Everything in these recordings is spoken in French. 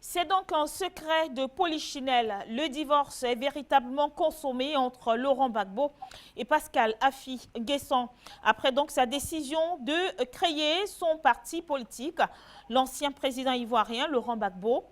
C'est donc un secret de polichinelle. Le divorce est véritablement consommé entre Laurent Gbagbo et Pascal Affi-N'Guessan. Après donc sa décision de créer son parti politique, l'ancien président ivoirien Laurent Gbagbo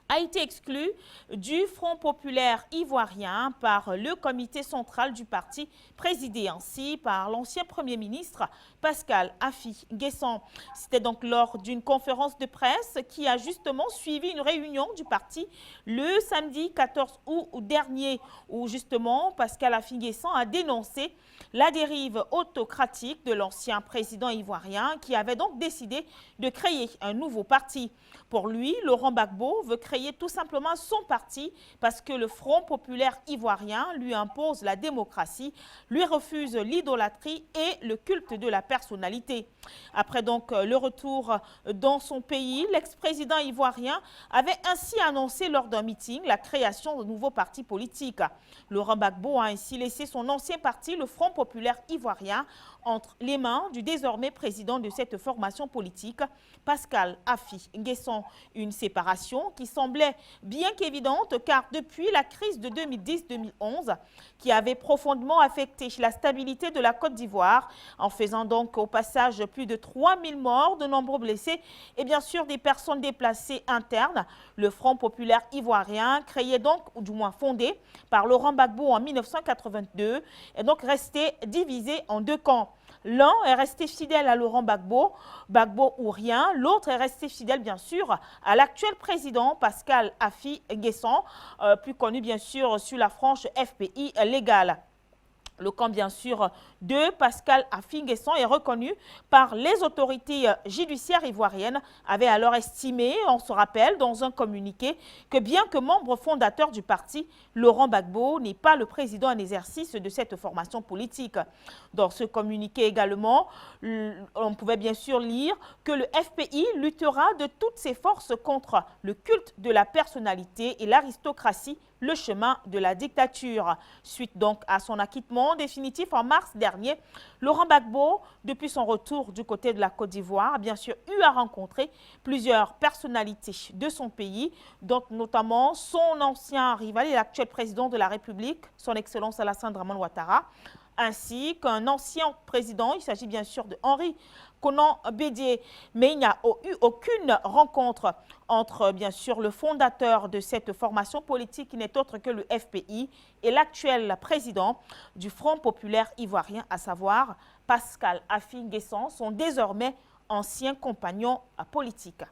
a été exclu du Front populaire ivoirien par le comité central du parti, présidé ainsi par l'ancien Premier ministre Pascal Affi-N'Guessan. C'était donc lors d'une conférence de presse qui a justement suivi une réunion du parti le samedi 14 août dernier, où justement Pascal Affi-N'Guessan a dénoncé la dérive autocratique de l'ancien président ivoirien qui avait donc décidé de créer un nouveau parti. Pour lui, Laurent Gbagbo veut créer tout simplement son parti parce que le Front populaire ivoirien lui impose la démocratie, lui refuse l'idolâtrie et le culte de la personnalité. Après donc le retour dans son pays, l'ex-président ivoirien avait ainsi annoncé lors d'un meeting la création de nouveaux partis politiques. Laurent Gbagbo a ainsi laissé son ancien parti, le Front populaire ivoirien, entre les mains du désormais président de cette formation politique, Pascal Affi-N'Guessan. Une séparation qui semblait bien qu'évidente car depuis la crise de 2010-2011 qui avait profondément affecté la stabilité de la Côte d'Ivoire en faisant donc au passage plus de 3000 morts, de nombreux blessés et bien sûr des personnes déplacées internes, le Front populaire ivoirien créé donc ou du moins fondé par Laurent Gbagbo en 1982 est donc resté divisé en deux camps. L'un est resté fidèle à Laurent Gbagbo, Gbagbo ou rien. L'autre est resté fidèle, bien sûr, à l'actuel président Pascal Affi-N'Guessan, plus connu, bien sûr, sur la frange FPI légale. Le camp, bien sûr, de Pascal Affi-N'Guessan est reconnu par les autorités judiciaires ivoiriennes, avait alors estimé, on se rappelle, dans un communiqué, que bien que membre fondateur du parti, Laurent Gbagbo n'est pas le président en exercice de cette formation politique. Dans ce communiqué également, on pouvait bien sûr lire que le FPI luttera de toutes ses forces contre le culte de la personnalité et l'aristocratie, le chemin de la dictature. Suite donc à son acquittement définitif en mars dernier, Laurent Gbagbo, depuis son retour du côté de la Côte d'Ivoire, a bien sûr eu à rencontrer plusieurs personnalités de son pays, dont notamment son ancien rival et l'actuel président de la République, son Excellence Alassane Dramane Ouattara, ainsi qu'un ancien président, il s'agit bien sûr de Henri Konan Bédié, mais il n'y a eu aucune rencontre entre, bien sûr, le fondateur de cette formation politique qui n'est autre que le FPI et l'actuel président du Front populaire ivoirien, à savoir Pascal Affi-N'Guessan, son désormais ancien compagnon politique.